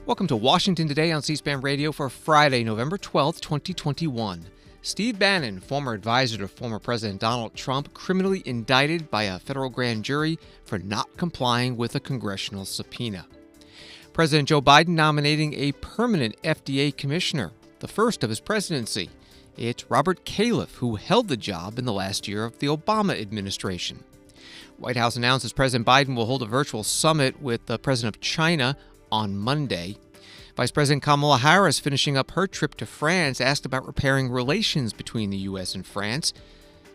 Welcome to Washington Today on C-SPAN Radio for Friday, November 12, 2021. Steve Bannon, former advisor to former President Donald Trump, criminally indicted by a federal grand jury for not complying with a congressional subpoena. President Joe Biden nominating a permanent FDA Commissioner, the first of his presidency. It's Robert Califf, who held the job in the last year of the Obama administration. White House announces President Biden will hold a virtual summit with the President of China on Monday. Vice President Kamala Harris, finishing up her trip to France, asked about repairing relations between the U.S. and France,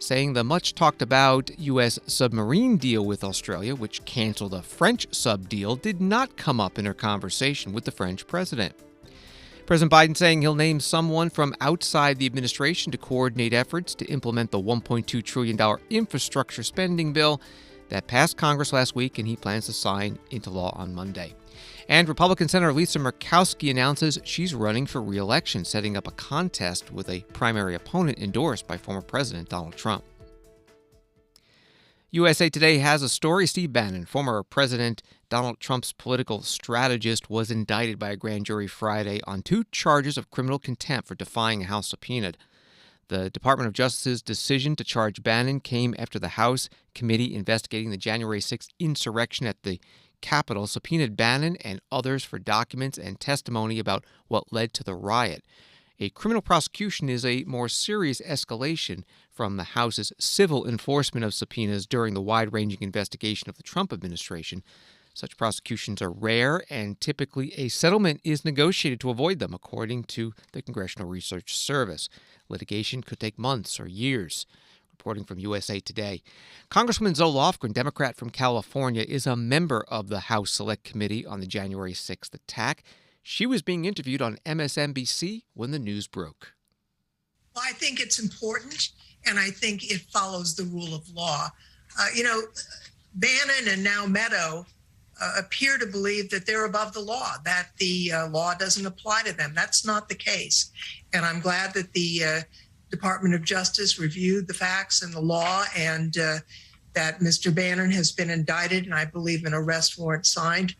saying the much-talked-about U.S. submarine deal with Australia, which canceled a French sub deal, did not come up in her conversation with the French president. President Biden saying he'll name someone from outside the administration to coordinate efforts to implement the $1.2 trillion infrastructure spending bill that passed Congress last week and he plans to sign into law on Monday. And Republican Senator Lisa Murkowski announces she's running for re-election, setting up a contest with a primary opponent endorsed by former President Donald Trump. USA Today has a story. Steve Bannon, former President Donald Trump's political strategist, was indicted by a grand jury Friday on 2 charges of criminal contempt for defying a House subpoena. The Department of Justice's decision to charge Bannon came after the House committee investigating the January 6th insurrection at the Capitol subpoenaed Bannon and others for documents and testimony about what led to the riot. A criminal prosecution is a more serious escalation from the House's civil enforcement of subpoenas during the wide-ranging investigation of the Trump administration. Such prosecutions are rare, and typically a settlement is negotiated to avoid them, according to the Congressional Research Service. Litigation could take months or years. Reporting from USA Today. Congresswoman Zoe Lofgren, Democrat from California, is a member of the House Select Committee on the January 6th attack. She was being interviewed on MSNBC when the news broke. Well, I think it's important, and I think it follows the rule of law. Bannon and now Meadow appear to believe that they're above the law, that the law doesn't apply to them. That's not the case. And I'm glad that the Department of Justice reviewed the facts and the law, and that Mr. Bannon has been indicted, and I believe an arrest warrant signed.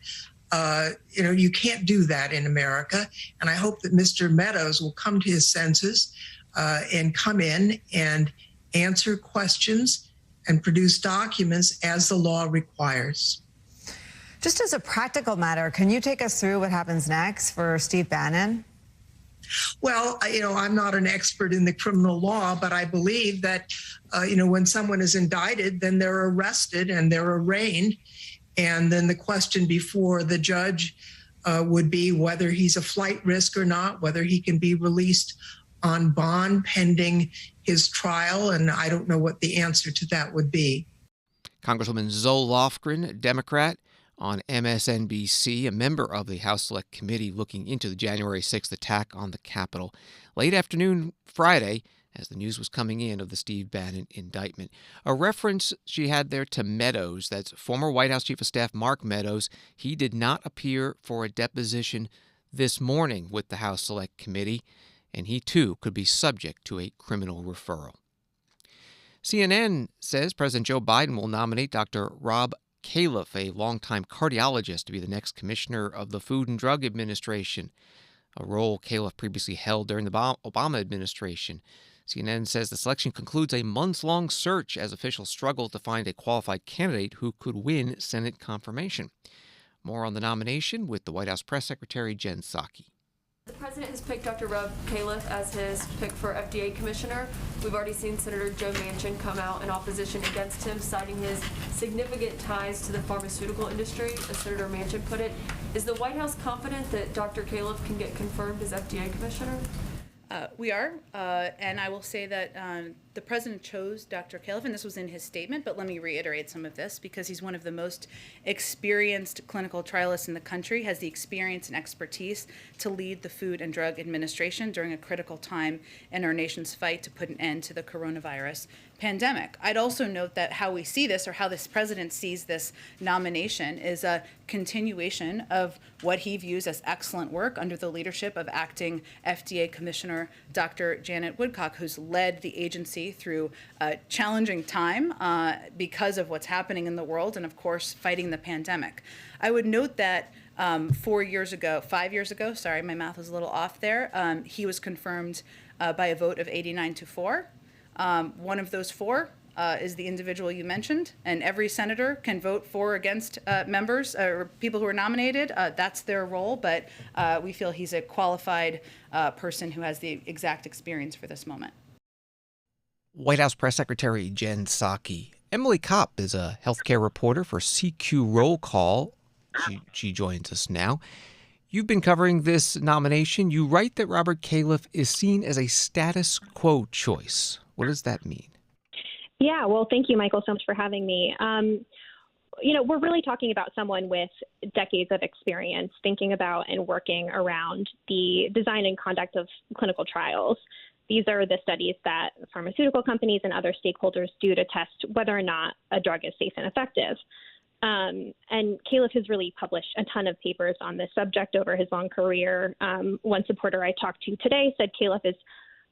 You can't do that in America, and I hope that Mr. Meadows will come to his senses and come in and answer questions and produce documents as the law requires. Just as a practical matter, can you take us through what happens next for Steve Bannon? Well, I'm not an expert in the criminal law, but I believe that, when someone is indicted, then they're arrested and they're arraigned. And then the question before the judge would be whether he's a flight risk or not, whether he can be released on bond pending his trial. And I don't know what the answer to that would be. Congresswoman Zoe Lofgren, Democrat, on MSNBC, a member of the House Select Committee looking into the January 6th attack on the Capitol. Late afternoon Friday, as the news was coming in of the Steve Bannon indictment. A reference she had there to Meadows, that's former White House Chief of Staff Mark Meadows. He did not appear for a deposition this morning with the House Select Committee, and he too could be subject to a criminal referral. CNN says President Joe Biden will nominate Dr. Rob Califf, a longtime cardiologist, to be the next commissioner of the Food and Drug Administration, a role Califf previously held during the Obama administration. CNN says the selection concludes a months-long search as officials struggle to find a qualified candidate who could win Senate confirmation. More on the nomination with the White House Press Secretary Jen Psaki. The president has picked Dr. Rob Califf as his pick for FDA Commissioner. We've already seen Senator Joe Manchin come out in opposition against him, citing his significant ties to the pharmaceutical industry, as Senator Manchin put it. Is the White House confident that Dr. Califf can get confirmed as FDA Commissioner? We are, and I will say that the president chose Dr. Califf, and this was in his statement, but let me reiterate some of this because he's one of the most experienced clinical trialists in the country, has the experience and expertise to lead the Food and Drug Administration during a critical time in our nation's fight to put an end to the coronavirus pandemic. I'd also note that how we see this, or how this president sees this nomination, is a continuation of what he views as excellent work under the leadership of acting FDA Commissioner Dr. Janet Woodcock, who's led the agency through a challenging time because of what's happening in the world and, of course, fighting the pandemic. I would note that 5 years ago, sorry, my math was a little off there, he was confirmed by a vote of 89-4. One of those four is the individual you mentioned, and every senator can vote for or against members or people who are nominated. That's their role, but we feel he's a qualified person who has the exact experience for this moment. White House Press Secretary Jen Psaki. Emily Kopp is a healthcare reporter for CQ Roll Call. She joins us now. You've been covering this nomination. You write that Robert Califf is seen as a status quo choice. What does that mean? Yeah, well, thank you, Michael, so much for having me. We're really talking about someone with decades of experience thinking about and working around the design and conduct of clinical trials. These are the studies that pharmaceutical companies and other stakeholders do to test whether or not a drug is safe and effective. And Califf has really published a ton of papers on this subject over his long career. One supporter I talked to today said Califf is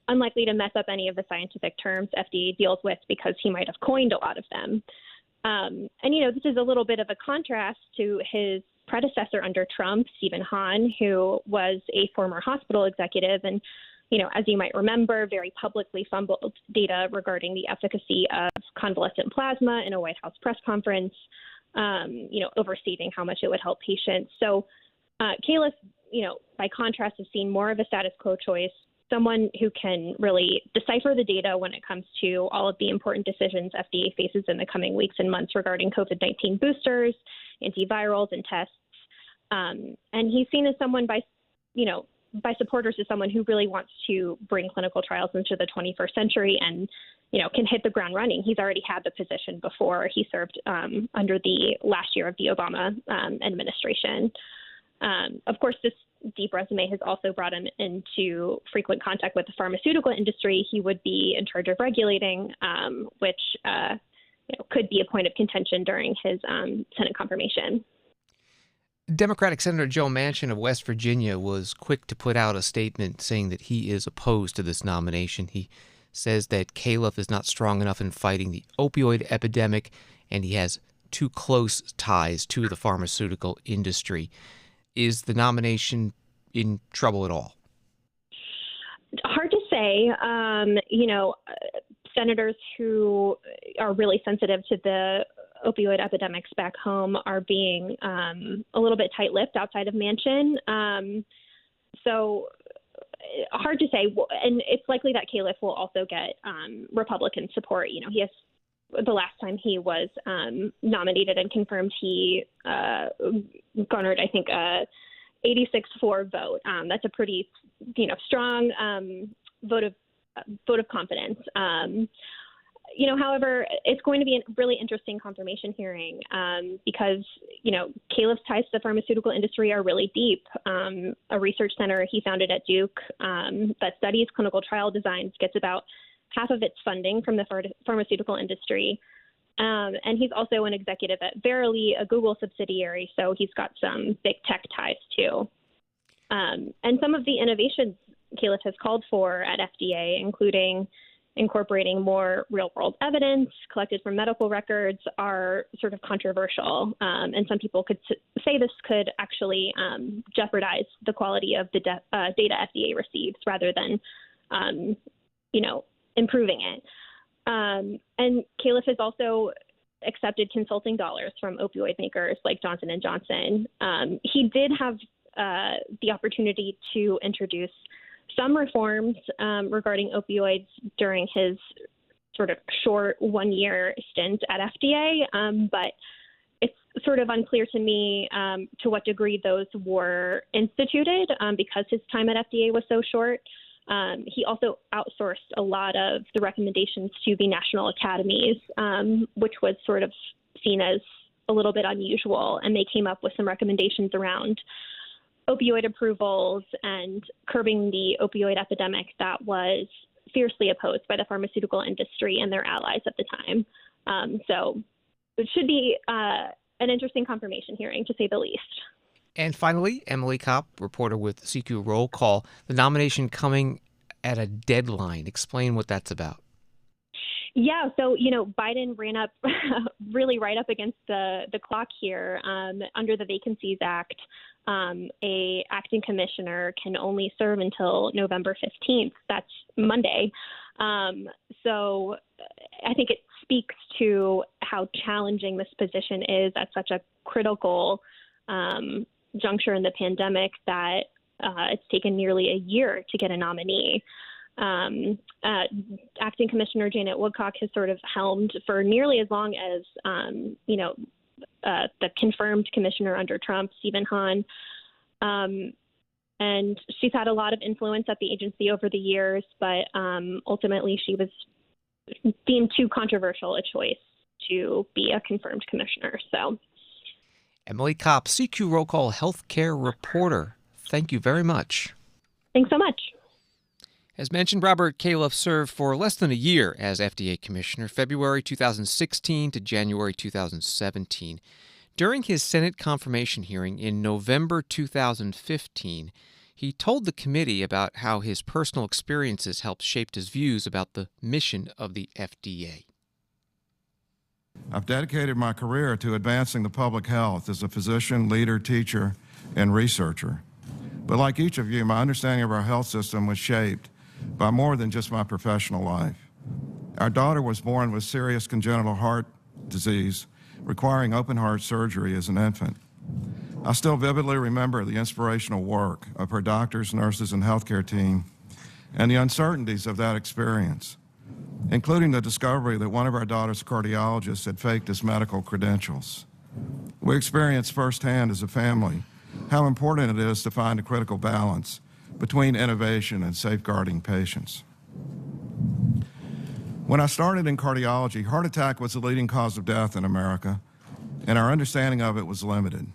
unlikely to mess up any of the scientific terms FDA deals with because he might have coined a lot of them. This is a little bit of a contrast to his predecessor under Trump, Stephen Hahn, who was a former hospital executive and, as you might remember, very publicly fumbled data regarding the efficacy of convalescent plasma in a White House press conference, overstating how much it would help patients. So Califf, by contrast, has seen more of a status quo choice, someone who can really decipher the data when it comes to all of the important decisions FDA faces in the coming weeks and months regarding COVID-19 boosters, antivirals, and tests. And he's seen as someone by supporters as someone who really wants to bring clinical trials into the 21st century and, can hit the ground running. He's already had the position before. He served under the last year of the Obama administration. Of course, this deep resume has also brought him into frequent contact with the pharmaceutical industry. He would be in charge of regulating, which could be a point of contention during his Senate confirmation. Democratic Senator Joe Manchin of West Virginia was quick to put out a statement saying that he is opposed to this nomination. He says that Califf is not strong enough in fighting the opioid epidemic, and he has too close ties to the pharmaceutical industry. Is the nomination in trouble at all? Hard to say. Senators who are really sensitive to the opioid epidemics back home are being a little bit tight-lipped outside of Manchin. So hard to say. And it's likely that Califf will also get Republican support. He has the last time he was nominated and confirmed, he garnered, I think, 86-4 vote. That's a pretty, strong vote of confidence. However, it's going to be a really interesting confirmation hearing because, Califf's ties to the pharmaceutical industry are really deep. A research center he founded at Duke that studies clinical trial designs gets about half of its funding from the pharmaceutical industry. And he's also an executive at Verily, a Google subsidiary, so he's got some big tech ties too. And some of the innovations Califf has called for at FDA, including incorporating more real-world evidence collected from medical records, are sort of controversial. And some people could say this could actually jeopardize the quality of the data FDA receives rather than, improving it. And Califf has also accepted consulting dollars from opioid makers like Johnson & Johnson. He did have the opportunity to introduce some reforms regarding opioids during his sort of short one-year stint at FDA, but it's sort of unclear to me to what degree those were instituted because his time at FDA was so short. He also outsourced a lot of the recommendations to the national academies, which was sort of seen as a little bit unusual, and they came up with some recommendations around opioid approvals and curbing the opioid epidemic that was fiercely opposed by the pharmaceutical industry and their allies at the time. So it should be an interesting confirmation hearing, to say the least. And finally, Emily Kopp, reporter with CQ Roll Call, the nomination coming at a deadline. Explain what that's about. Yeah, so, Biden ran up really right up against the clock here under the Vacancies Act. a acting commissioner can only serve until November 15th. That's Monday. So I think it speaks to how challenging this position is at such a critical juncture in the pandemic that it's taken nearly a year to get a nominee. Acting Commissioner Janet Woodcock has sort of helmed for nearly as long as, the confirmed commissioner under Trump, Stephen Hahn. And she's had a lot of influence at the agency over the years, but ultimately she was deemed too controversial a choice to be a confirmed commissioner. So, Emily Kopp, CQ Roll Call healthcare reporter. Thank you very much. Thanks so much. As mentioned, Robert Califf served for less than a year as FDA Commissioner, February 2016 to January 2017. During his Senate confirmation hearing in November 2015, he told the committee about how his personal experiences helped shape his views about the mission of the FDA. I've dedicated my career to advancing the public health as a physician, leader, teacher, and researcher. But like each of you, my understanding of our health system was shaped by more than just my professional life. Our daughter was born with serious congenital heart disease, requiring open heart surgery as an infant. I still vividly remember the inspirational work of her doctors, nurses, and healthcare team, and the uncertainties of that experience, including the discovery that one of our daughter's cardiologists had faked his medical credentials. We experienced firsthand as a family how important it is to find a critical balance between innovation and safeguarding patients. When I started in cardiology, heart attack was the leading cause of death in America, and our understanding of it was limited.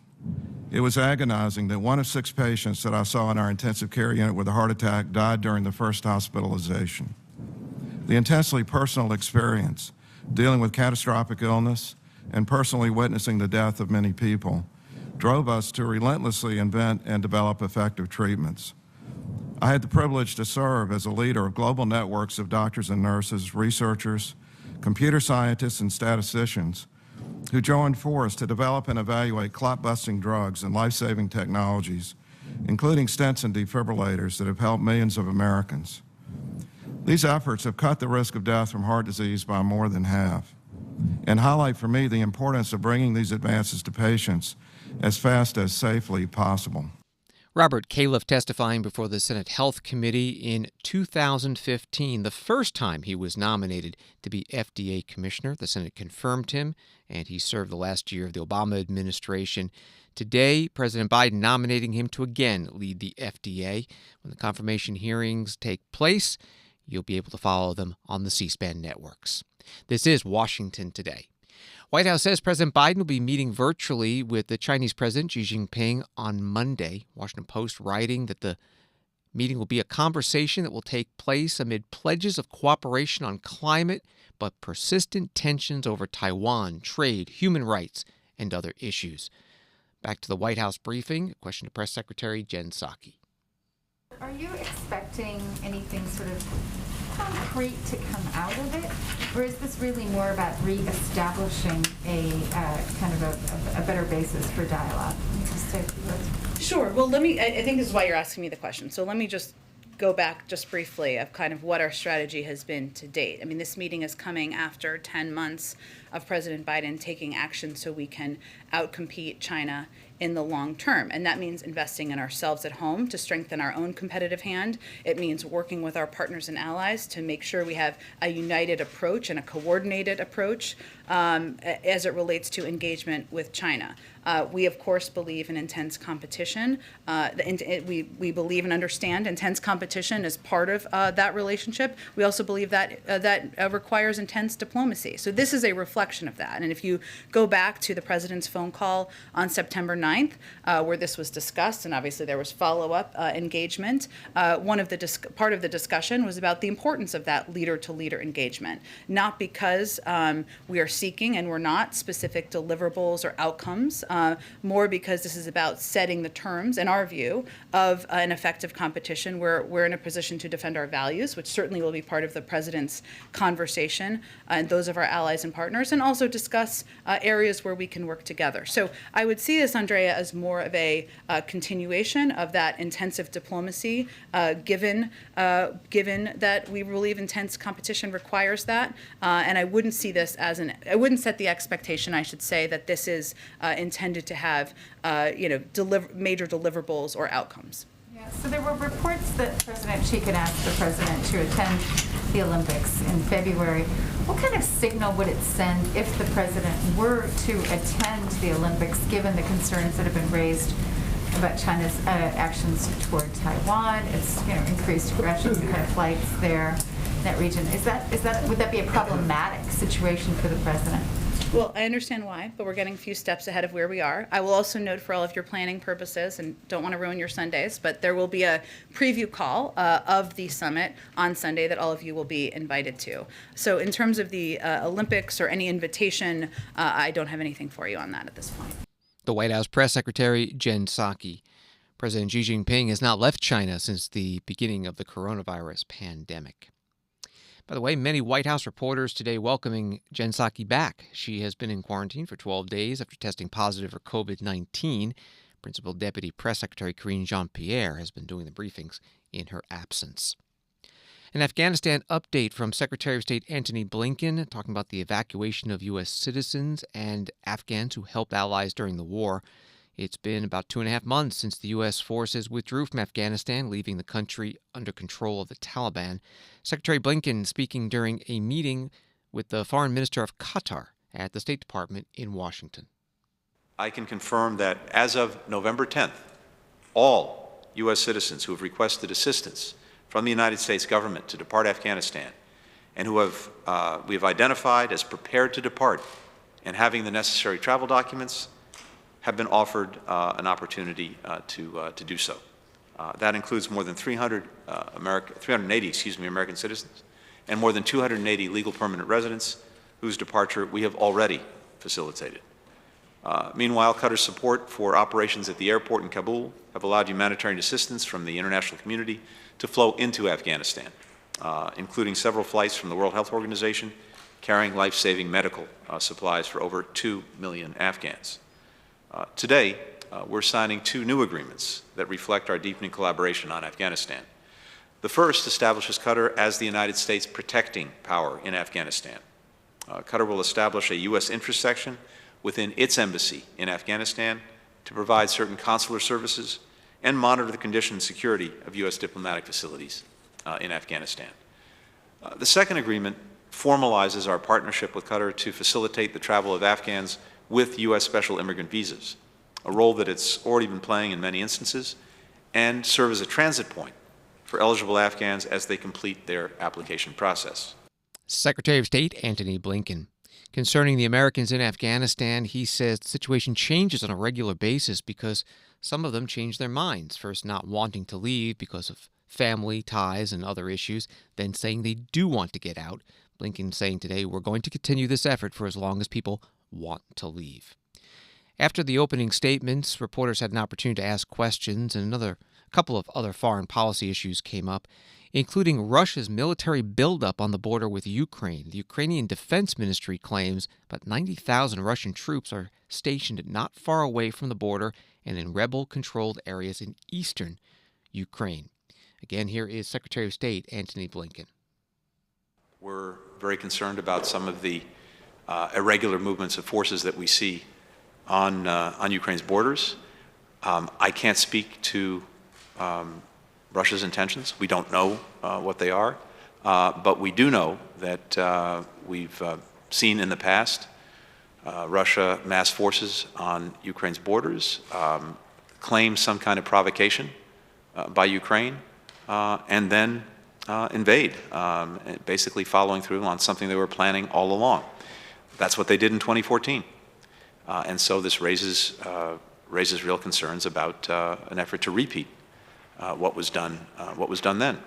It was agonizing that 1 of 6 patients that I saw in our intensive care unit with a heart attack died during the first hospitalization. The intensely personal experience, dealing with catastrophic illness and personally witnessing the death of many people, drove us to relentlessly invent and develop effective treatments. I had the privilege to serve as a leader of global networks of doctors and nurses, researchers, computer scientists, and statisticians who joined force to develop and evaluate clot-busting drugs and life-saving technologies, including stents and defibrillators that have helped millions of Americans. These efforts have cut the risk of death from heart disease by more than half and highlight for me the importance of bringing these advances to patients as fast as safely possible. Robert Califf testifying before the Senate Health Committee in 2015, the first time he was nominated to be FDA Commissioner. The Senate confirmed him, and he served the last year of the Obama administration. Today, President Biden nominating him to again lead the FDA. When the confirmation hearings take place, you'll be able to follow them on the C-SPAN networks. This is Washington Today. White House says President Biden will be meeting virtually with the Chinese President Xi Jinping on Monday. Washington Post writing that the meeting will be a conversation that will take place amid pledges of cooperation on climate, but persistent tensions over Taiwan, trade, human rights, and other issues. Back to the White House briefing. A question to Press Secretary Jen Psaki. Are you expecting anything sort of concrete to come out of it? Or is this really more about reestablishing a kind of a better basis for dialogue? Sure. Well, I think this is why you're asking me the question. So let me just go back just briefly of kind of what our strategy has been to date. I mean, this meeting is coming after 10 months of President Biden taking action so we can outcompete China in the long term. And that means investing in ourselves at home to strengthen our own competitive hand. It means working with our partners and allies to make sure we have a united approach and a coordinated approach as it relates to engagement with China. We, of course, believe in intense competition. We believe and understand intense competition as part of that relationship. We also believe that that requires intense diplomacy. So this is a reflection of that. And if you go back to the president's phone call on September 9th, where this was discussed, and obviously there was follow-up engagement, part of the discussion was about the importance of that leader-to-leader engagement, not because we are seeking, and we're not, specific deliverables or outcomes, more because this is about setting the terms, in our view, of an effective competition where we're in a position to defend our values, which certainly will be part of the president's conversation and those of our allies and partners, and also discuss areas where we can work together. So I would see this under Andrea as more of a continuation of that intensive diplomacy, given that we believe intense competition requires that. And I wouldn't see this as I wouldn't set the expectation, I should say, that this is intended to have, major deliverables or outcomes. Yeah, so there were reports that President Xi could ask the president to attend the Olympics in February. What kind of signal would it send if the president were to attend the Olympics, given the concerns that have been raised about China's actions toward Taiwan, its increased aggression kind of flights there in that region? Would that be a problematic situation for the president? Well, I understand why, but we're getting a few steps ahead of where we are. I will also note, for all of your planning purposes, and don't want to ruin your Sundays, but there will be a preview call of the summit on Sunday that all of you will be invited to. So in terms of the Olympics or any invitation, I don't have anything for you on that at this point. The White House Press Secretary Jen Psaki. President Xi Jinping has not left China since the beginning of the coronavirus pandemic. By the way, many White House reporters today welcoming Jen Psaki back. She has been in quarantine for 12 days after testing positive for COVID-19. Principal Deputy Press Secretary Karine Jean-Pierre has been doing the briefings in her absence. An Afghanistan update from Secretary of State Antony Blinken talking about the evacuation of U.S. citizens and Afghans who helped allies during the war. It's been about 2.5 months since the U.S. forces withdrew from Afghanistan, leaving the country under control of the Taliban. Secretary Blinken speaking during a meeting with the Foreign Minister of Qatar at the State Department in Washington. I can confirm that as of November 10th, all U.S. citizens who have requested assistance from the United States government to depart Afghanistan and who we have identified as prepared to depart and having the necessary travel documents have been offered an opportunity to do so. That includes more than 380 American citizens and more than 280 legal permanent residents whose departure we have already facilitated. Meanwhile, Qatar's support for operations at the airport in Kabul have allowed humanitarian assistance from the international community to flow into Afghanistan, including several flights from the World Health Organization carrying life-saving medical supplies for over 2 million Afghans. Today, we're signing 2 new agreements that reflect our deepening collaboration on Afghanistan. The first establishes Qatar as the United States protecting power in Afghanistan. Qatar will establish a U.S. interest section within its embassy in Afghanistan to provide certain consular services and monitor the condition and security of U.S. diplomatic facilities in Afghanistan. The second agreement formalizes our partnership with Qatar to facilitate the travel of Afghans with U.S. special immigrant visas, a role that it's already been playing in many instances, and serve as a transit point for eligible Afghans as they complete their application process. Secretary of State Antony Blinken. Concerning the Americans in Afghanistan, he says the situation changes on a regular basis because some of them change their minds, first not wanting to leave because of family ties and other issues, then saying they do want to get out. Blinken saying today, we're going to continue this effort for as long as people want to leave. After the opening statements, reporters had an opportunity to ask questions, and a couple of other foreign policy issues came up, including Russia's military buildup on the border with Ukraine. The Ukrainian Defense Ministry claims about 90,000 Russian troops are stationed not far away from the border and in rebel-controlled areas in eastern Ukraine. Again, here is Secretary of State Antony Blinken. We're very concerned about some of the irregular movements of forces that we see on Ukraine's borders. I can't speak to Russia's intentions. We don't know what they are, but we do know that we've seen in the past Russia mass forces on Ukraine's borders, claim some kind of provocation by Ukraine, and then invade, basically following through on something they were planning all along. That's what they did in 2014. And so this raises real concerns about an effort to repeat what was done then,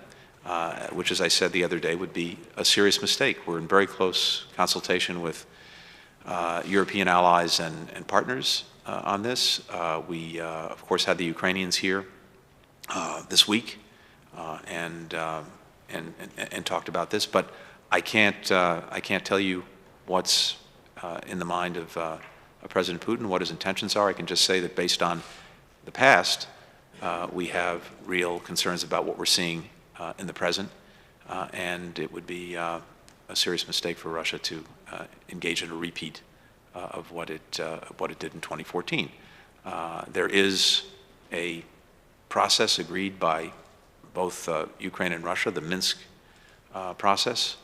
which, as I said the other day, would be a serious mistake. We're in very close consultation with European allies and partners on this. We, of course, had the Ukrainians here this week and talked about this, but I can't tell you what's in the mind of President Putin what his intentions are. I can just say that based on the past, we have real concerns about what we're seeing in the present, and it would be a serious mistake for Russia to engage in a repeat of what it did in 2014. There is a process agreed by both Ukraine and Russia, the Minsk process,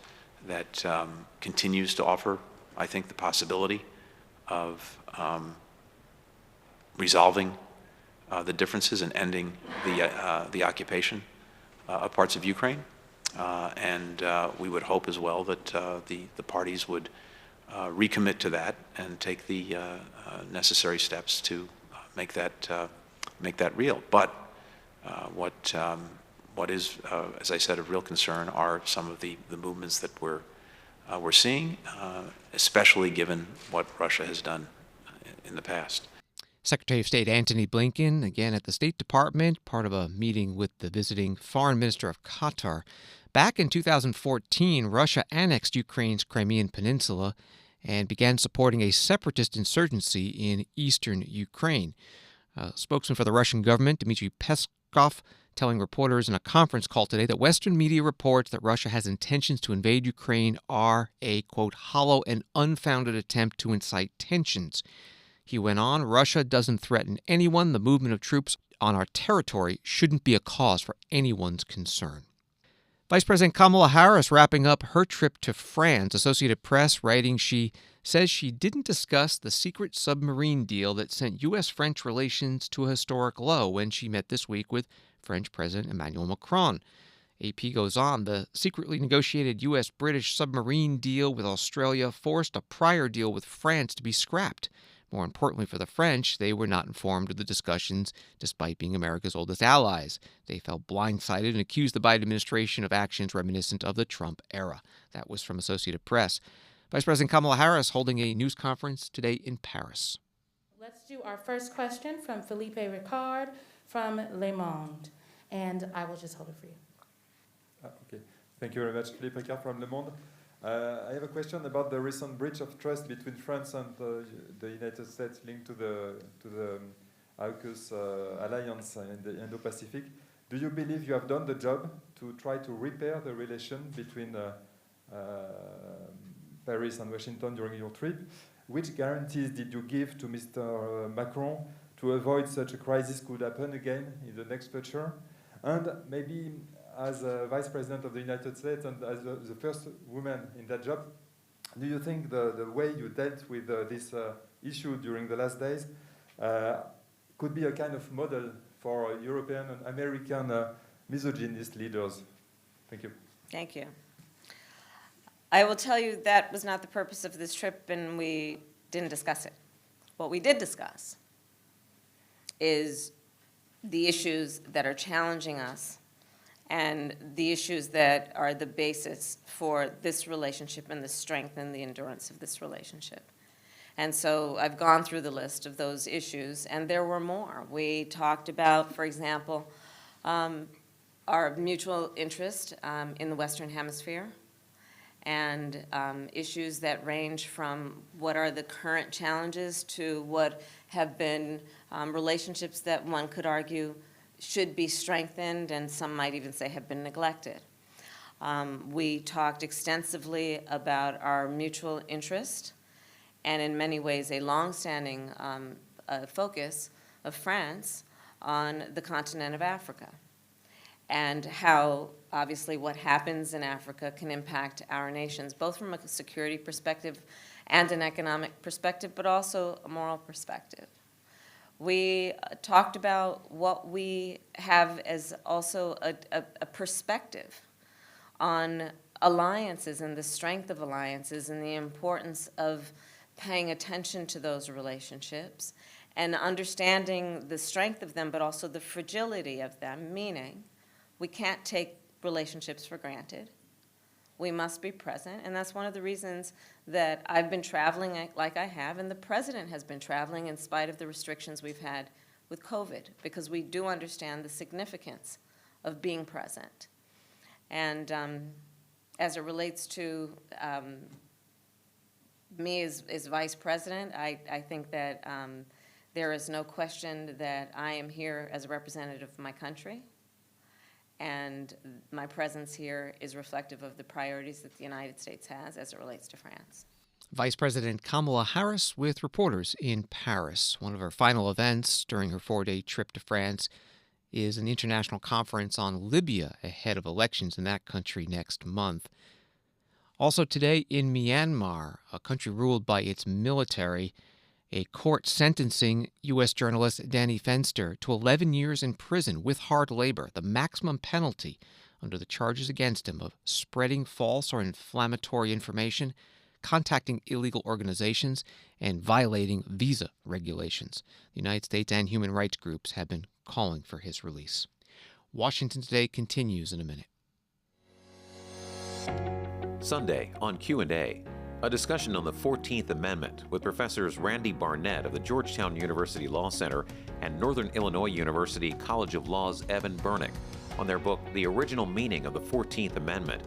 that continues to offer, I think, the possibility of resolving the differences and ending the occupation of parts of Ukraine. And we would hope as well that the parties would recommit to that and take the necessary steps to make that real. But what is, as I said, of real concern are some of the movements that we're seeing, especially given what Russia has done in the past. Secretary of State Antony Blinken, again at the State Department, part of a meeting with the visiting foreign minister of Qatar. Back in 2014, Russia annexed Ukraine's Crimean Peninsula and began supporting a separatist insurgency in eastern Ukraine. Spokesman for the Russian government, Dmitry Peskov, telling reporters in a conference call today that Western media reports that Russia has intentions to invade Ukraine are a, quote, hollow and unfounded attempt to incite tensions. He went on, Russia doesn't threaten anyone. The movement of troops on our territory shouldn't be a cause for anyone's concern. Vice President Kamala Harris wrapping up her trip to France. Associated Press writing she says she didn't discuss the secret submarine deal that sent U.S.-French relations to a historic low when she met this week with French President Emmanuel Macron. AP goes on, the secretly negotiated U.S.-British submarine deal with Australia forced a prior deal with France to be scrapped. More importantly for the French, they were not informed of the discussions despite being America's oldest allies. They felt blindsided and accused the Biden administration of actions reminiscent of the Trump era. That was from Associated Press. Vice President Kamala Harris holding a news conference today in Paris. Let's do our first question from Philippe Ricard from Le Monde. And I will just hold it for you. Okay. Thank you very much, Philippe Ricard from Le Monde. I have a question about the recent breach of trust between France and the United States linked to the AUKUS alliance in the Indo-Pacific. Do you believe you have done the job to try to repair the relation between Paris and Washington during your trip? Which guarantees did you give to Mr. Macron to avoid such a crisis could happen again in the next future? And maybe as Vice President of the United States and as the first woman in that job, do you think the way you dealt with this issue during the last days could be a kind of model for European and American misogynist leaders? Thank you. Thank you. I will tell you that was not the purpose of this trip, and we didn't discuss it. What we did discuss is the issues that are challenging us and the issues that are the basis for this relationship and the strength and the endurance of this relationship. And so I've gone through the list of those issues, and there were more. We talked about, for example, our mutual interest in the Western Hemisphere, and issues that range from what are the current challenges to what have been relationships that one could argue should be strengthened, and some might even say have been neglected. We talked extensively about our mutual interest, and in many ways a long-standing focus of France on the continent of Africa, and how obviously what happens in Africa can impact our nations, both from a security perspective and an economic perspective, but also a moral perspective. We talked about what we have as also a perspective on alliances and the strength of alliances and the importance of paying attention to those relationships and understanding the strength of them, but also the fragility of them, meaning we can't take relationships for granted. We must be present, and that's one of the reasons that I've been traveling like I have, and the President has been traveling in spite of the restrictions we've had with COVID, because we do understand the significance of being present. And as it relates to me as vice president, I think that there is no question that I am here as a representative of my country, and my presence here is reflective of the priorities that the United States has as it relates to France. Vice President Kamala Harris with reporters in Paris. One of her final events during her 4-day trip to France is an international conference on Libya ahead of elections in that country next month. Also today in Myanmar, a country ruled by its military, a court sentencing U.S. journalist Danny Fenster to 11 years in prison with hard labor, the maximum penalty under the charges against him of spreading false or inflammatory information, contacting illegal organizations, and violating visa regulations. The United States and human rights groups have been calling for his release. Washington Today continues in a minute. Sunday on Q&A, a discussion on the 14th Amendment with Professors Randy Barnett of the Georgetown University Law Center and Northern Illinois University College of Law's Evan Bernick on their book, The Original Meaning of the 14th Amendment,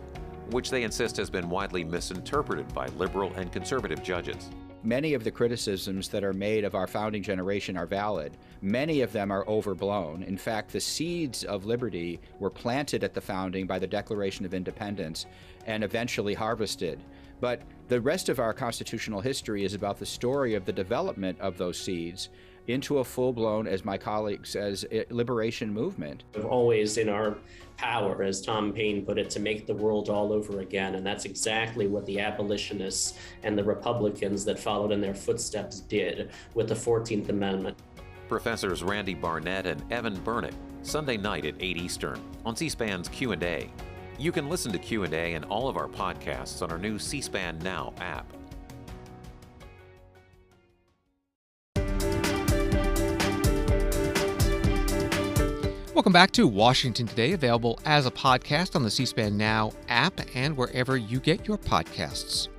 which they insist has been widely misinterpreted by liberal and conservative judges. Many of the criticisms that are made of our founding generation are valid. Many of them are overblown. In fact, the seeds of liberty were planted at the founding by the Declaration of Independence and eventually harvested. But the rest of our constitutional history is about the story of the development of those seeds into a full-blown, as my colleague says, liberation movement. Always in our power, as Tom Paine put it, to make the world all over again. And that's exactly what the abolitionists and the Republicans that followed in their footsteps did with the 14th Amendment. Professors Randy Barnett and Evan Bernick, Sunday night at 8 Eastern on C-SPAN's Q&A. You can listen to Q&A and all of our podcasts on our new C-SPAN Now app. Welcome back to Washington Today, available as a podcast on the C-SPAN Now app and wherever you get your podcasts.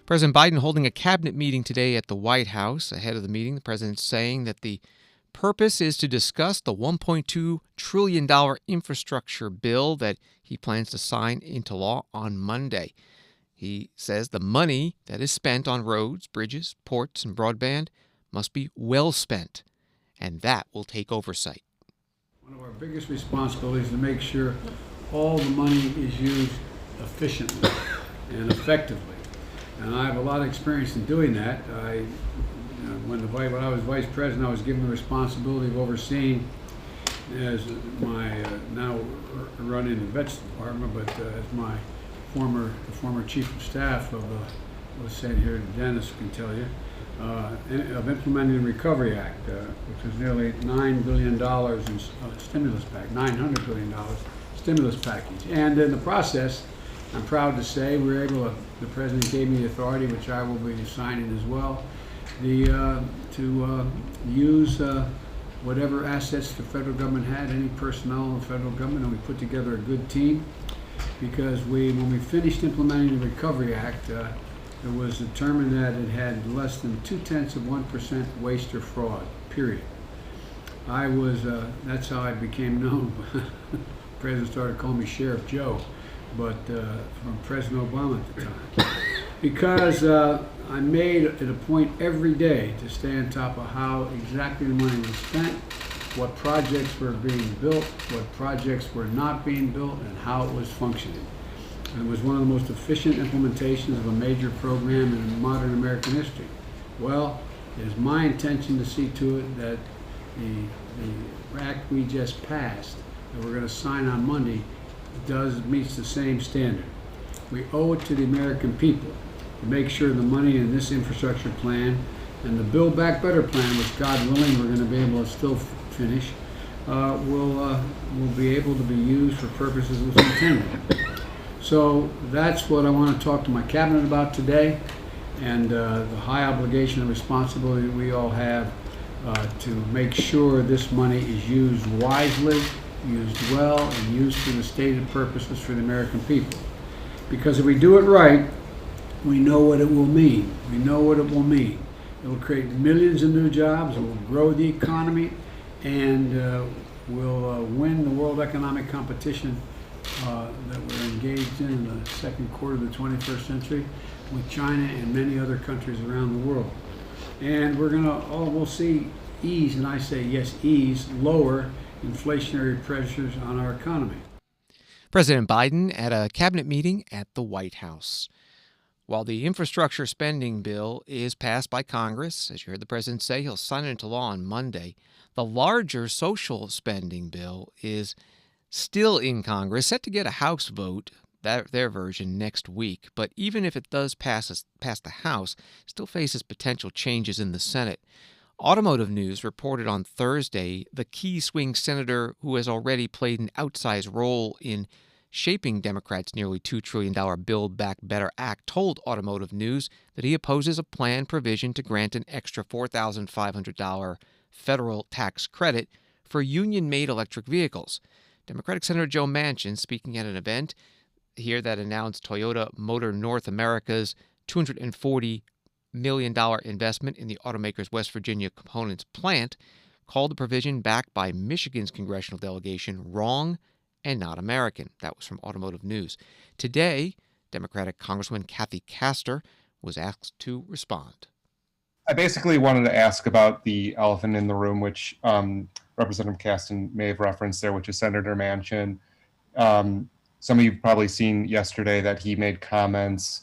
President Biden holding a cabinet meeting today at the White House. Ahead of the meeting, the president's saying that the purpose is to discuss the $1.2 trillion infrastructure bill that he plans to sign into law on Monday. He says the money that is spent on roads, bridges, ports, and broadband must be well spent, and that will take oversight. One of our biggest responsibilities is to make sure all the money is used efficiently and effectively. And I have a lot of experience in doing that. When I was vice president, I was given the responsibility of overseeing, as my now running the Vets Department, but as my former chief of staff of was saying here, Dennis can tell you, of implementing the Recovery Act, which was nearly $9 billion in stimulus package, $900 billion stimulus package. And in the process, I'm proud to say we were able to, the president gave me the authority, which I will be signing as well, to use whatever assets the federal government had, any personnel in the federal government, and we put together a good team, because when we finished implementing the Recovery Act, it was determined that it had less than 0.2% waste or fraud, period. That's how I became known. The president started calling me Sheriff Joe, but from President Obama at the time. Because I made it a point every day to stay on top of how exactly the money was spent, what projects were being built, what projects were not being built, and how it was functioning. And it was one of the most efficient implementations of a major program in modern American history. Well, it is my intention to see to it that the act we just passed, that we're going to sign on Monday, meets the same standard. We owe it to the American people to make sure the money in this infrastructure plan and the Build Back Better plan, which God willing we're going to be able to still finish, will be able to be used for purposes it was intended. So that's what I want to talk to my cabinet about today, and the high obligation and responsibility that we all have to make sure this money is used wisely, used well, and used for the stated purposes for the American people. Because if we do it right, we know what it will mean. We know what it will mean. It will create millions of new jobs, it will grow the economy, and will win the world economic competition that we're engaged in the second quarter of the 21st century with China and many other countries around the world. And we'll see ease, and I say yes, ease, lower inflationary pressures on our economy. President Biden at a cabinet meeting at the White House. While the infrastructure spending bill is passed by Congress, as you heard the president say, he'll sign it into law on Monday. The larger social spending bill is still in Congress, set to get a House vote, their version, next week. But even if it does pass the House, it still faces potential changes in the Senate. Automotive News reported on Thursday the key swing senator who has already played an outsized role in shaping Democrats' nearly $2 trillion Build Back Better Act told Automotive News that he opposes a planned provision to grant an extra $4,500 federal tax credit for union-made electric vehicles. Democratic Senator Joe Manchin, speaking at an event here that announced Toyota Motor North America's $240 million investment in the automaker's West Virginia components plant, called the provision backed by Michigan's congressional delegation wrong and not American. That was from Automotive News. Today, Democratic Congresswoman Kathy Castor was asked to respond. I basically wanted to ask about the elephant in the room, which Representative Caston may have referenced there, which is Senator Manchin. Some of you have probably seen yesterday that he made comments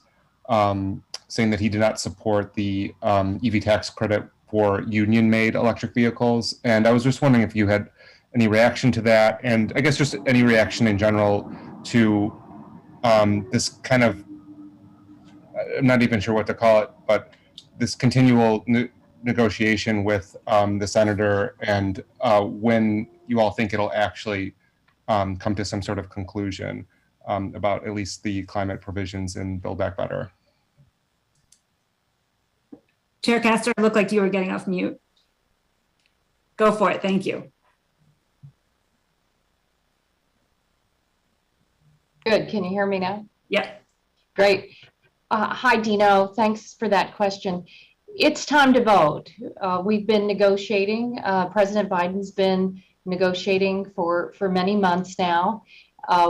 saying that he did not support the EV tax credit for union-made electric vehicles. And I was just wondering if you had any reaction to that, and I guess just any reaction in general to this kind of, I'm not even sure what to call it, but this continual negotiation with the senator, and when you all think it'll actually come to some sort of conclusion about at least the climate provisions in Build Back Better. Chair Castor, it looked like you were getting off mute. Go for it. Thank you. Good. Can you hear me now? Yep. Great. Hi, Dino. Thanks for that question. It's time to vote. We've been negotiating. President Biden's been negotiating for many months now.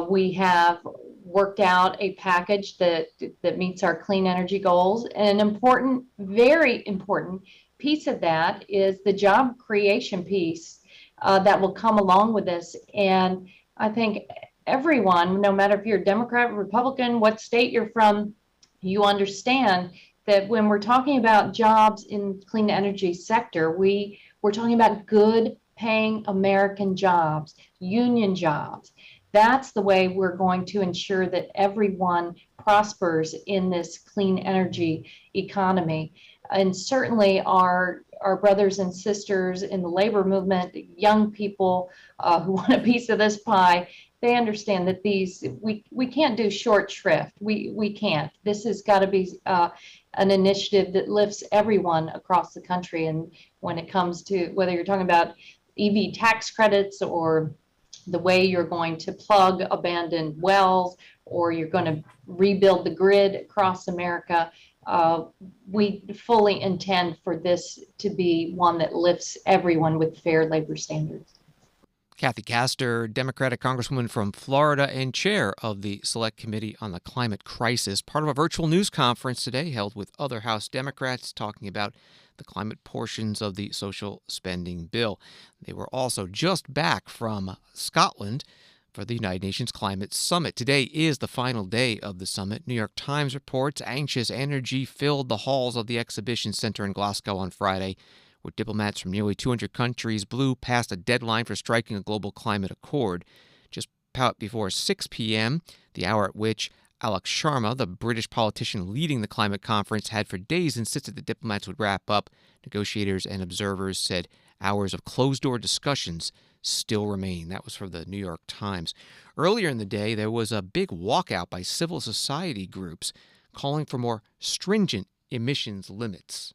We have worked out a package that meets our clean energy goals. And an important, very important piece of that is the job creation piece that will come along with this. And I think everyone, no matter if you're a Democrat, Republican, what state you're from, you understand that when we're talking about jobs in clean energy sector, we're talking about good paying American jobs, union jobs. That's the way we're going to ensure that everyone prospers in this clean energy economy. And certainly our brothers and sisters in the labor movement, young people who want a piece of this pie, they understand that we can't do short shrift. We can't. This has got to be an initiative that lifts everyone across the country. And when it comes to whether you're talking about EV tax credits or the way you're going to plug abandoned wells or you're going to rebuild the grid across America, we fully intend for this to be one that lifts everyone with fair labor standards. Kathy Castor, Democratic Congresswoman from Florida and chair of the Select Committee on the Climate Crisis, part of a virtual news conference today held with other House Democrats talking about the climate portions of the social spending bill. They were also just back from Scotland for the United Nations Climate Summit. Today is the final day of the summit. New York Times reports anxious energy filled the halls of the exhibition center in Glasgow on Friday, where diplomats from nearly 200 countries blew past a deadline for striking a global climate accord. Just before 6 p.m., the hour at which Alex Sharma, the British politician leading the climate conference, had for days insisted the diplomats would wrap up, negotiators and observers said hours of closed-door discussions still remain. That was from the New York Times. Earlier in the day, there was a big walkout by civil society groups calling for more stringent emissions limits.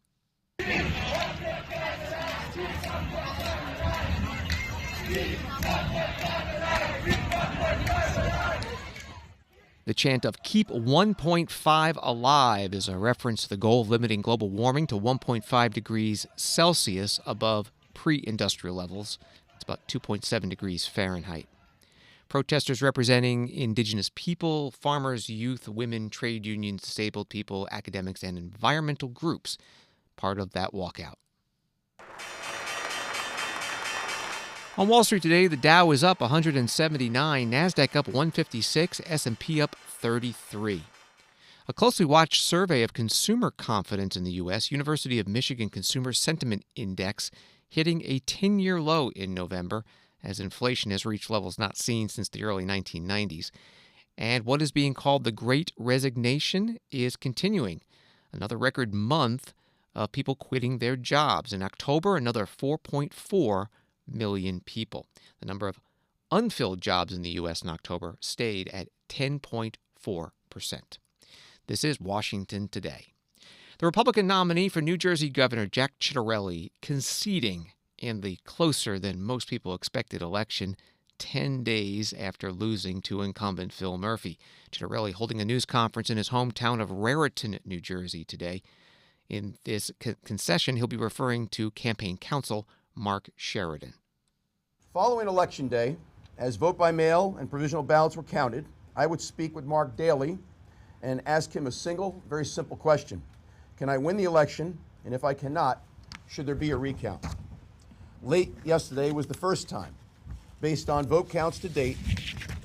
The chant of Keep 1.5 Alive is a reference to the goal of limiting global warming to 1.5 degrees Celsius above pre-industrial levels. It's about 2.7 degrees Fahrenheit. Protesters representing indigenous people, farmers, youth, women, trade unions, disabled people, academics, and environmental groups part of that walkout. On Wall Street today, the Dow is up 179, NASDAQ up 156, S&P up 33. A closely watched survey of consumer confidence in the U.S., University of Michigan Consumer Sentiment Index, hitting a 10-year low in November as inflation has reached levels not seen since the early 1990s. And what is being called the Great Resignation is continuing. Another record month of people quitting their jobs. In October, another 4.4 million people. The number of unfilled jobs in the U.S. in October stayed at 10.4%. This is Washington Today. The Republican nominee for New Jersey Governor Jack Ciattarelli conceding in the closer than most people expected election 10 days after losing to incumbent Phil Murphy. Ciattarelli holding a news conference in his hometown of Raritan, New Jersey today. In this concession, he'll be referring to campaign counsel Mark Sheridan. Following Election Day, as vote by mail and provisional ballots were counted, I would speak with Mark daily and ask him a single, very simple question. Can I win the election? And if I cannot, should there be a recount? Late yesterday was the first time, based on vote counts to date,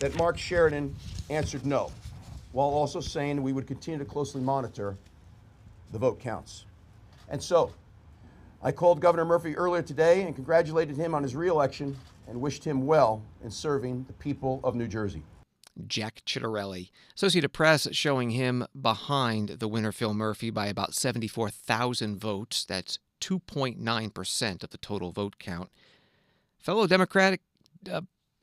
that Mark Sheridan answered no, while also saying we would continue to closely monitor the vote counts. And so, I called Governor Murphy earlier today and congratulated him on his reelection and wished him well in serving the people of New Jersey. Jack Ciattarelli. Associated Press showing him behind the winner Phil Murphy by about 74,000 votes. That's 2.9% of the total vote count. Fellow Democratic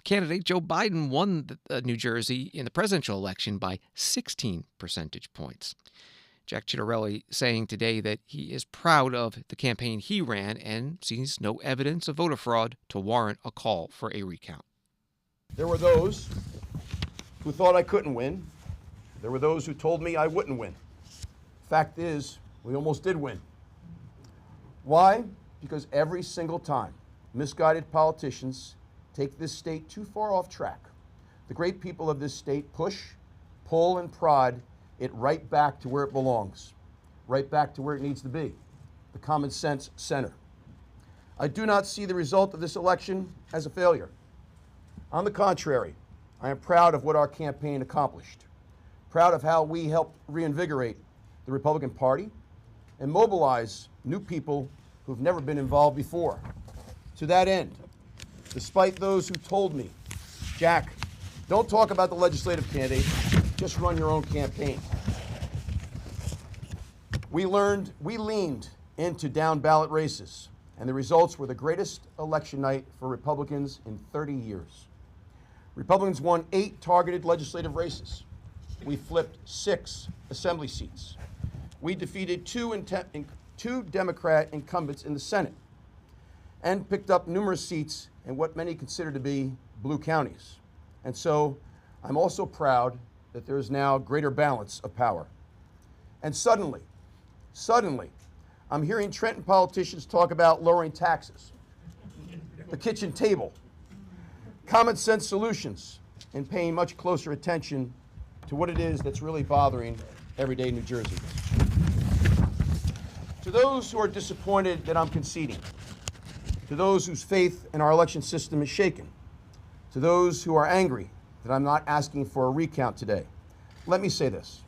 candidate Joe Biden won New Jersey in the presidential election by 16 percentage points. Jack Ciattarelli saying today that he is proud of the campaign he ran and sees no evidence of voter fraud to warrant a call for a recount. There were those who thought I couldn't win. There were those who told me I wouldn't win. Fact is, we almost did win. Why? Because every single time misguided politicians take this state too far off track, the great people of this state push, pull, and prod it right back to where it belongs, right back to where it needs to be, the common sense center. I do not see the result of this election as a failure. On the contrary, I am proud of what our campaign accomplished, proud of how we helped reinvigorate the Republican Party and mobilize new people who've never been involved before. To that end, despite those who told me, Jack, don't talk about the legislative candidate, just run your own campaign. We leaned into down ballot races, and the results were the greatest election night for Republicans in 30 years. Republicans won 8 targeted legislative races. We flipped 6 assembly seats. We defeated 2 Democrat incumbents in the Senate and picked up numerous seats in what many consider to be blue counties. And so I'm also proud that there is now greater balance of power. And suddenly, I'm hearing Trenton politicians talk about lowering taxes, the kitchen table, common sense solutions, and paying much closer attention to what it is that's really bothering everyday New Jerseyans. To those who are disappointed that I'm conceding, to those whose faith in our election system is shaken, to those who are angry that I'm not asking for a recount today, let me say this.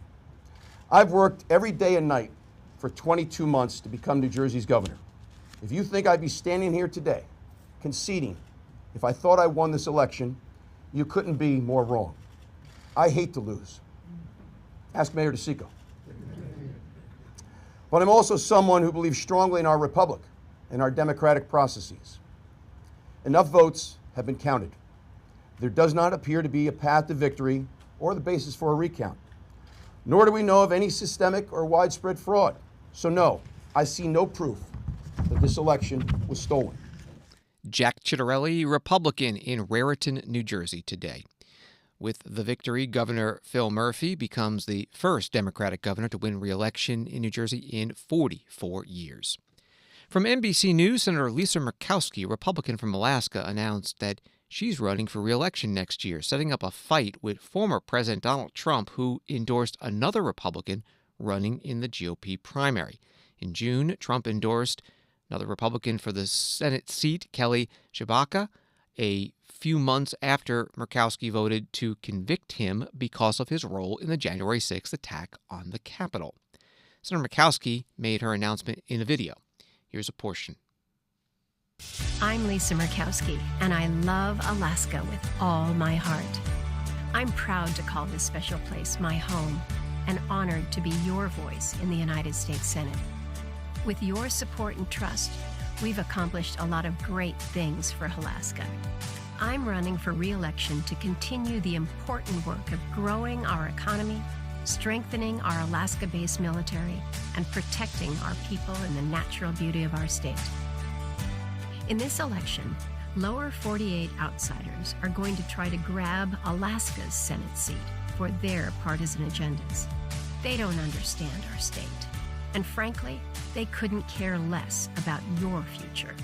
I've worked every day and night for 22 months to become New Jersey's governor. If you think I'd be standing here today conceding if I thought I won this election, you couldn't be more wrong. I hate to lose. Ask Mayor DeSico. But I'm also someone who believes strongly in our republic and our democratic processes. Enough votes have been counted. There does not appear to be a path to victory or the basis for a recount, nor do we know of any systemic or widespread fraud. So no, I see no proof that this election was stolen. Jack Ciattarelli, Republican in Raritan, New Jersey today. With the victory, Governor Phil Murphy becomes the first Democratic governor to win re-election in New Jersey in 44 years. From NBC News, Senator Lisa Murkowski, Republican from Alaska, announced that she's running for re-election next year, setting up a fight with former President Donald Trump, who endorsed another Republican running in the GOP primary. In June, Trump endorsed another Republican for the Senate seat, Kelly Tshibaka, a few months after Murkowski voted to convict him because of his role in the January 6th attack on the Capitol. Senator Murkowski made her announcement in a video. Here's a portion. I'm Lisa Murkowski, and I love Alaska with all my heart. I'm proud to call this special place my home and honored to be your voice in the United States Senate. With your support and trust, we've accomplished a lot of great things for Alaska. I'm running for re-election to continue the important work of growing our economy, strengthening our Alaska-based military, and protecting our people and the natural beauty of our state. In this election, lower 48 outsiders are going to try to grab Alaska's Senate seat for their partisan agendas. They don't understand our state, and frankly, they couldn't care less about your future.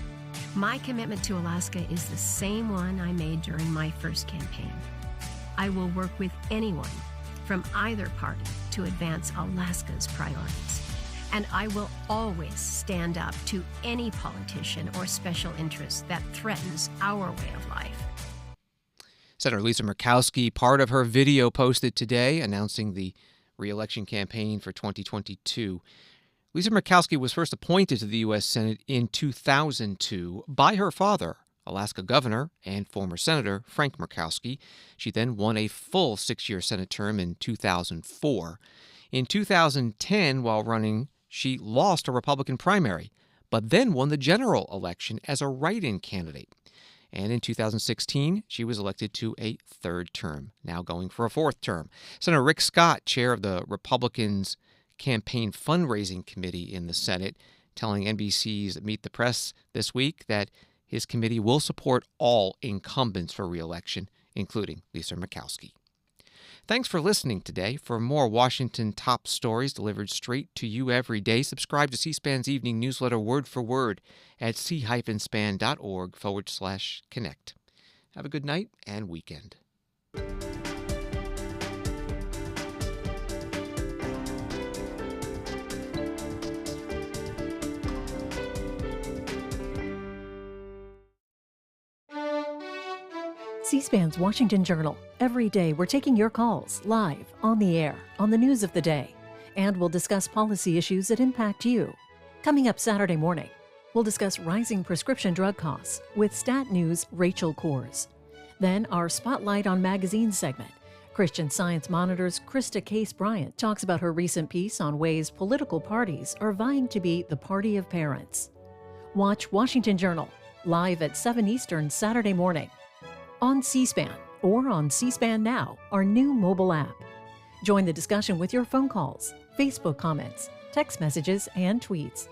My commitment to Alaska is the same one I made during my first campaign. I will work with anyone from either party to advance Alaska's priorities. And I will always stand up to any politician or special interest that threatens our way of life. Senator Lisa Murkowski, part of her video posted today announcing the re-election campaign for 2022. Lisa Murkowski was first appointed to the U.S. Senate in 2002 by her father, Alaska Governor and former Senator Frank Murkowski. She then won a full 6-year Senate term in 2004. In 2010, while running, she lost a Republican primary, but then won the general election as a write-in candidate. And in 2016, she was elected to a third term, now going for a fourth term. Senator Rick Scott, chair of the Republicans' campaign fundraising committee in the Senate, telling NBC's Meet the Press this week that his committee will support all incumbents for re-election, including Lisa Murkowski. Thanks for listening today. For more Washington top stories delivered straight to you every day, subscribe to C-SPAN's evening newsletter word for word at c-span.org/connect. Have a good night and weekend. C-SPAN's Washington Journal. Every day we're taking your calls live, on the air, on the news of the day. And we'll discuss policy issues that impact you. Coming up Saturday morning, we'll discuss rising prescription drug costs with Stat News' Rachel Kors. Then our Spotlight on Magazine segment. Christian Science Monitor's Krista Case-Bryant talks about her recent piece on ways political parties are vying to be the party of parents. Watch Washington Journal live at 7 Eastern Saturday morning on C-SPAN or on C-SPAN Now, our new mobile app. Join the discussion with your phone calls, Facebook comments, text messages, and tweets.